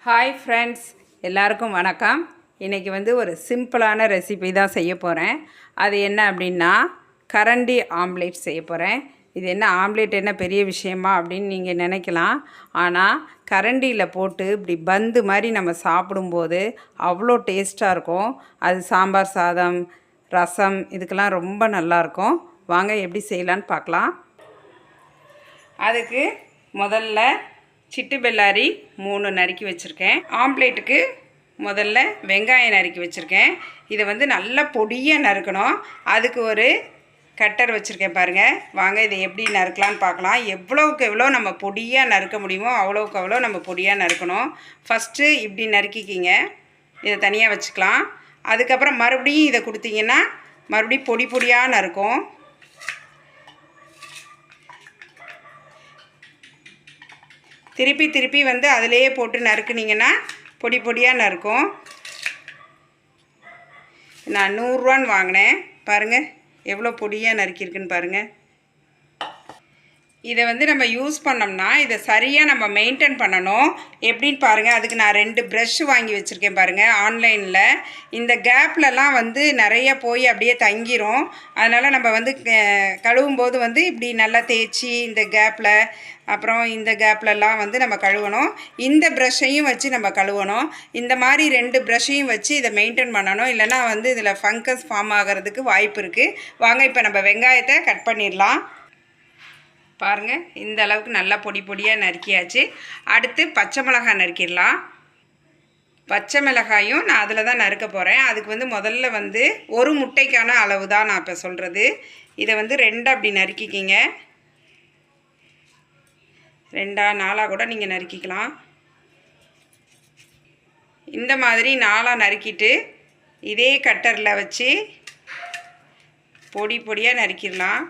Hi friends, எல்லாருக்கும் வணக்கம். இன்றைக்கி வந்து ஒரு சிம்பிளான ரெசிபி தான் செய்ய போகிறேன். அது என்ன அப்படின்னா கரண்டி ஆம்லேட் செய்ய போகிறேன். இது என்ன ஆம்லேட் என்ன பெரிய விஷயமா அப்படின்னு நீங்கள் நினைக்கலாம். ஆனால் கரண்டியில் போட்டு இப்படி பந்து மாதிரி நம்ம சாப்பிடும்போது அவ்வளோ டேஸ்ட்டாக இருக்கும். அது சாம்பார் சாதம், ரசம் இதுக்கெல்லாம் ரொம்ப நல்லாயிருக்கும். வாங்க எப்படி செய்யலான்னு பார்க்கலாம். அதுக்கு முதல்ல சிட்டு பெல்லாரி 3 நறுக்கி வச்சுருக்கேன். ஆம்லேட்டுக்கு முதல்ல வெங்காயம் நறுக்கி வச்சுருக்கேன். இதை வந்து நல்லா பொடியாக நறுக்கணும். அதுக்கு ஒரு கட்டர் வச்சுருக்கேன் பாருங்கள். வாங்க இதை எப்படி நறுக்கலான்னு பார்க்கலாம். எவ்வளோவுக்கு எவ்வளோ நம்ம பொடியாக நறுக்க முடியுமோ அவ்வளோவுக்கு அவ்வளோ நம்ம பொடியாக நறுக்கணும். ஃபஸ்ட்டு இப்படி நறுக்கிக்கிங்க, இதை தனியாக வச்சுக்கலாம். அதுக்கப்புறம் மறுபடியும் இதை கொடுத்தீங்கன்னா மறுபடியும் பொடி பொடியாக நறுக்கும். திருப்பி வந்து அதிலேயே போட்டு நறுக்குனிங்கன்னா பொடி பொடியாக நறுக்கும். நான் 100 ரூபான்னு வாங்கினேன். பாருங்கள் எவ்வளோ பொடியாக நறுக்கியிருக்குன்னு பாருங்கள். இதை வந்து நம்ம யூஸ் பண்ணோம்னா இதை சரியாக நம்ம மெயின்டைன் பண்ணணும். எப்படின்னு பாருங்கள். அதுக்கு நான் 2 ப்ரஷ் வாங்கி வச்சுருக்கேன் பாருங்கள் ஆன்லைனில். இந்த கேப்லலாம் வந்து நிறைய போய் அப்படியே தங்கிரும். அதனால் நம்ம வந்து கழுவும்போது வந்து இப்படி நல்லா தேய்ச்சி இந்த கேப்பில் அப்புறம் இந்த கேப்லலாம் வந்து நம்ம கழுவணும். இந்த ப்ரஷ்ஷையும் வச்சு நம்ம கழுவணும். இந்த மாதிரி 2 ப்ரஷ்ஷையும் வச்சு இதை மெயின்டைன் பண்ணணும். இல்லைனா வந்து இதில் ஃபங்கஸ் ஃபார்ம் ஆகிறதுக்கு வாய்ப்பு இருக்குது. வாங்க இப்போ நம்ம வெங்காயத்தை கட் பண்ணிடலாம். பாருங்கள் இந்த அளவுக்கு நல்லா பொடி பொடியாக நறுக்கியாச்சு. அடுத்து பச்சை மிளகாய் நறுக்கிடலாம். பச்சை மிளகாயும் நான் அதில் தான் நறுக்க போகிறேன். அதுக்கு வந்து முதல்ல வந்து ஒரு முட்டைக்கான அளவு தான் நான் இப்போ சொல்கிறது. இதை வந்து 2 அப்படி நறுக்கிக்கிங்க. 2 4 கூட நீங்கள் நறுக்கிக்கலாம். இந்த மாதிரி 4 நறுக்கிட்டு இதே கட்டரில் வச்சு பொடி பொடியாக நறுக்கிடலாம்.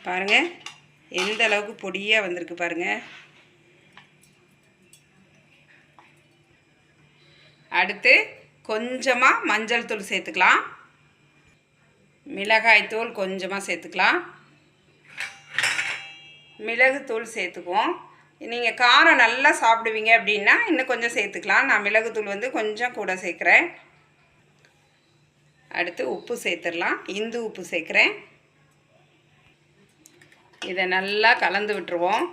பாருங்கள் எந்த அளவுக்கு பொடியாக வந்திருக்கு பாருங்கள். அடுத்து கொஞ்சமாக மஞ்சள் தூள் சேர்த்துக்கலாம். மிளகாய் தூள் கொஞ்சமாக சேர்த்துக்கலாம். மிளகுத்தூள் சேர்த்துக்குவோம். நீங்கள் காரம் நல்லா சாப்பிடுவீங்க அப்படின்னா இன்னும் கொஞ்சம் சேர்த்துக்கலாம். நான் மிளகுத்தூள் வந்து கொஞ்சம் கூட சேர்க்குறேன். அடுத்து உப்பு சேர்த்துடலாம். இந்து உப்பு சேர்க்குறேன். இதை நல்லா கலந்து விட்டுருவோம்.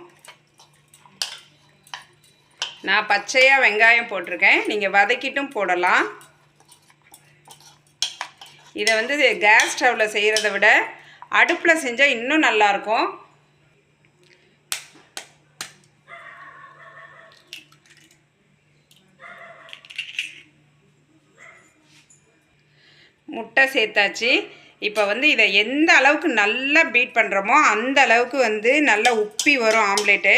நான் பச்சையாக வெங்காயம் போட்டிருக்கேன். நீங்கள் வதக்கிட்டும் போடலாம். இதை வந்து கேஸ் ஸ்டவ்வில் செய்கிறத விட அடுப்பில் செஞ்சால் இன்னும் நல்லாயிருக்கும். முட்டை சேர்த்தாச்சு. இப்போ வந்து இதை எந்த அளவுக்கு நல்லா பீட் பண்ணுறோமோ அந்த அளவுக்கு வந்து நல்லா உப்பி வரும் ஆம்லேட்டு.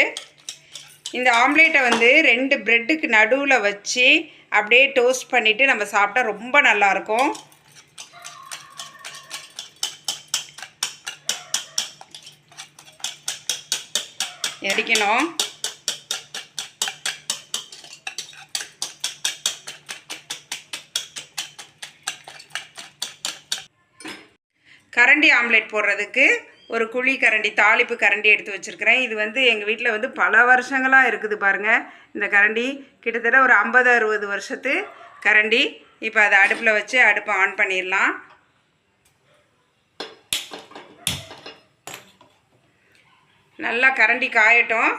இந்த ஆம்லேட்டை வந்து 2 ப்ரெட்டுக்கு நடுவில் வச்சு அப்படியே டோஸ்ட் பண்ணிவிட்டு நம்ம சாப்பிட்டா ரொம்ப நல்லாயிருக்கும். எடிக்கணும். கரண்டி ஆம்லேட் போடுறதுக்கு ஒரு குழி கரண்டி, தாளிப்பு கரண்டி எடுத்து வச்சுருக்கிறேன். இது வந்து எங்கள் வீட்டில் வந்து பல வருஷங்களாக இருக்குது பாருங்கள். இந்த கரண்டி கிட்டத்தட்ட ஒரு 50-60 வருஷத்து கரண்டி. இப்போ அதை அடுப்பில் வச்சு அடுப்பை ஆன் பண்ணிடலாம். நல்லா கரண்டி காயட்டும்.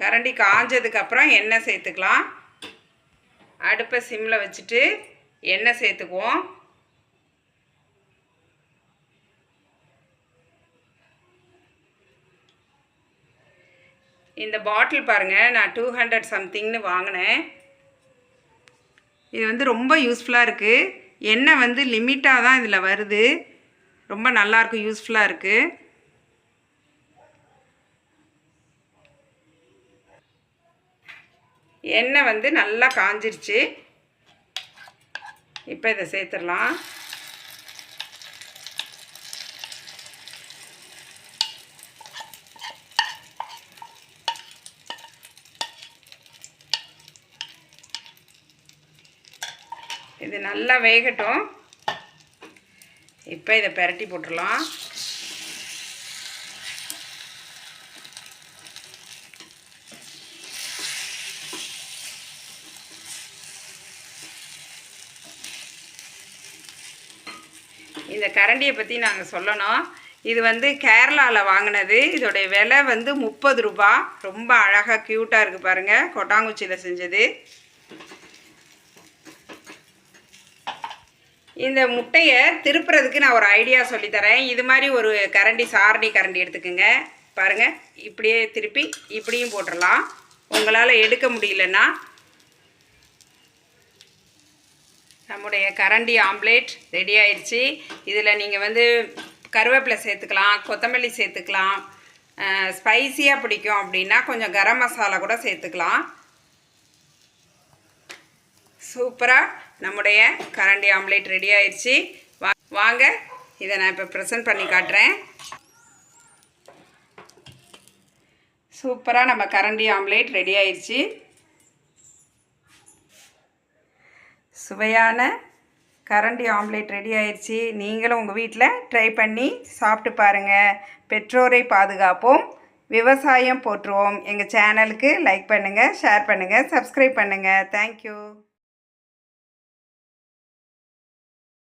கரண்டி காஞ்சதுக்கப்புறம் எண்ணெய் சேர்த்துக்கலாம். அடுப்பை சிம்மில் வச்சுட்டு எண்ணெய் சேர்த்துக்குவோம். இந்த பாட்டில் பாருங்கள், நான் 200 சம்திங்னு வாங்கினேன். இது வந்து ரொம்ப யூஸ்ஃபுல்லாக இருக்குது. எண்ணெய் வந்து லிமிட்டாக தான் இதில் வருது. ரொம்ப நல்லாயிருக்கு, யூஸ்ஃபுல்லாக இருக்குது. எண்ணெய் வந்து நல்லா காஞ்சிருச்சு. இப்போ இதை சேர்த்துடலாம். இது நல்லா வேகட்டும். இப்போ இதை பிரட்டி போட்டுடலாம். இந்த கரண்டியை பற்றி நாங்கள் சொல்லணும். இது வந்து கேரளாவில் வாங்கினது. இதோடைய விலை வந்து 30 ரூபா. ரொம்ப அழகாக க்யூட்டாக இருக்குது பாருங்கள். கொட்டாங்குச்சியில் செஞ்சது. இந்த முட்டையை திருப்புறதுக்கு நான் ஒரு ஐடியா சொல்லித்தரேன். இது மாதிரி ஒரு கரண்டி, சாரணி கரண்டி எடுத்துக்கோங்க. பாருங்கள், இப்படியே திருப்பி இப்படியும் போட்டுடலாம். உங்களால் எடுக்க முடியலன்னா நம்முடைய கரண்டி ஆம்லேட் ரெடி ஆயிடுச்சு. இதில் நீங்கள் வந்து கருவேப்பிலை சேர்த்துக்கலாம், கொத்தமல்லி சேர்த்துக்கலாம். ஸ்பைஸியாக பிடிக்கும் அப்படின்னா கொஞ்சம் கரம் மசாலா கூட சேர்த்துக்கலாம். சூப்பராக நம்முடைய கரண்டி ஆம்லேட் ரெடி ஆயிடுச்சு. வாங்க இதை நான் இப்போ ப்ரெசென்ட் பண்ணி காட்டுறேன். சூப்பராக நம்ம கரண்டி ஆம்லேட் ரெடி ஆயிடுச்சு. சுவையான கரண்டி ஆம்லேட் ரெடி ஆயிடுச்சு. நீங்களும் உங்கள் வீட்டில் ட்ரை பண்ணி சாப்பிட்டு பாருங்கள். பெற்றோரை பாதுகாப்போம், விவசாயம் போற்றுவோம். எங்கள் சேனலுக்கு லைக் பண்ணுங்கள், ஷேர் பண்ணுங்கள், சப்ஸ்கிரைப் பண்ணுங்கள். தேங்க்யூ.